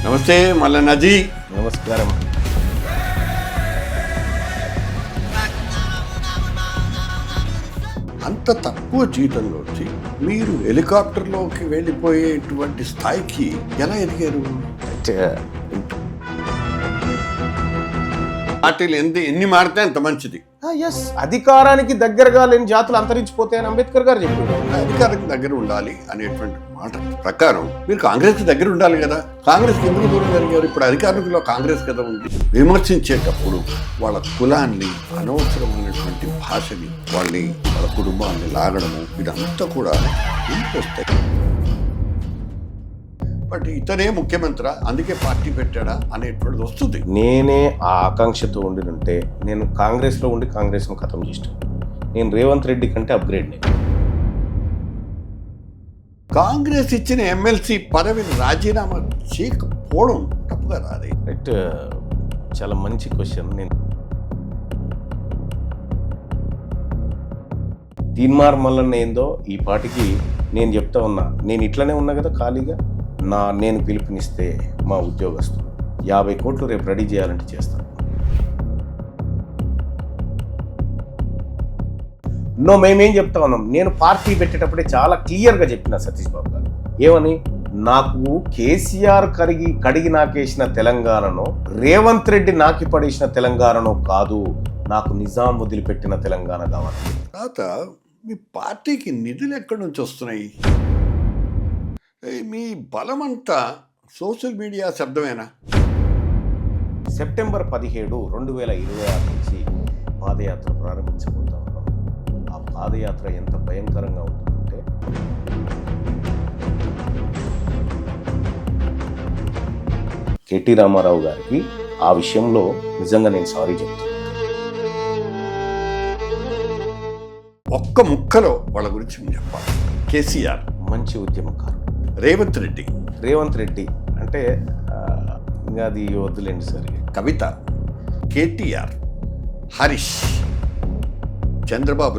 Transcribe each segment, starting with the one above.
నమస్తే మల్లన్నజీ. నమస్కారం. అంత తక్కువ జీతంలో వచ్చి మీరు హెలికాప్టర్లోకి వెళ్ళిపోయేటువంటి స్థాయికి ఎలా ఎదిగారు? పార్టీలు ఎన్ని మారితే అంత మంచిది. ఎస్, అధికారానికి దగ్గరగా లేని జాతులు అంతరించిపోతాయని అంబేద్కర్ గారు చెప్పారు. అధికారానికి దగ్గర ఉండాలి అనేటువంటి మాట ప్రకారం మీరు కాంగ్రెస్కి దగ్గర ఉండాలి కదా. కాంగ్రెస్కి ఎందుకు దూరం జరిగారు? ఇప్పుడు అధికారంలో కాంగ్రెస్ కదా ఉంది. విమర్శించేటప్పుడు వాళ్ళ కులాన్ని, అనవసరమైనటువంటి భాషని, వాళ్ళ కుటుంబాన్ని లాగడము, ఇదంతా కూడా ఇంటికి వస్తాయి. బట్ ఇతనే ముఖ్యమంత్రి, అందుకే పార్టీ పెట్టాడా అనేటువంటిది వస్తుంది. నేనే ఆ ఆకాంక్షతో ఉంటే నేను కాంగ్రెస్లో ఉండి కాంగ్రెస్ను ఖతం చేస్తాను. నేను రేవంత్ రెడ్డి కంటే అప్గ్రేడ్. నేను కాంగ్రెస్ ఇచ్చిన ఎమ్మెల్సీ పదవిని రాజీనామా చేయకపోవడం తప్పుగా రాదే? రైట్, చాలా మంచి క్వశ్చన్. నేను తీన్మార్ మల్లన్న ఏందో ఈ పాటికి నేను చెప్తా ఉన్నా. నేను ఇట్లనే ఉన్నా కదా ఖాళీగా. నేను పిలుపునిస్తే మా ఉద్యోగస్తులు 50 కోట్లు రేపు రెడీ చేయాలంటే చేస్తాను. మేమేం చెప్తా ఉన్నాం, నేను పార్టీ పెట్టేటప్పుడే చాలా క్లియర్గా చెప్పిన సతీష్ బాబు గారు ఏమని, నాకు కేసీఆర్ కడిగి నాకేసిన తెలంగాణను, రేవంత్ రెడ్డి నాకి పడేసిన తెలంగాణను కాదు, నాకు నిజాం వదిలిపెట్టిన తెలంగాణ కావాలి. తర్వాత మీ పార్టీకి నిధులు ఎక్కడి నుంచి వస్తున్నాయి? మీ బలమంతా సోషల్ మీడియా శబ్దమేనా? సెప్టెంబర్ 17, 2026 నుంచి పాదయాత్ర ప్రారంభించబోతా ఉన్నాం. ఆ పాదయాత్ర ఎంత భయంకరంగా ఉంటుందంటే, కేటీ రామారావు గారికి ఆ విషయంలో నిజంగా నేను సారీ చెప్తాను. ఒక్క ముక్కలో వాళ్ళ గురించి చెప్పాలి. కేసీఆర్ మంచి ఉద్యమకారుడు. రేవంత్ రెడ్డి అంటే ఇంకా అది వద్దులేండి సార్. కవిత, కేటీఆర్, హరీష్, చంద్రబాబు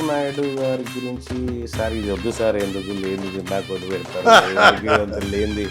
నాయుడు గారి గురించి సార్ ఇది వద్దు సార్, ఎందుకు లేనిది నాకు వద్దు పెడతారు లేనిది.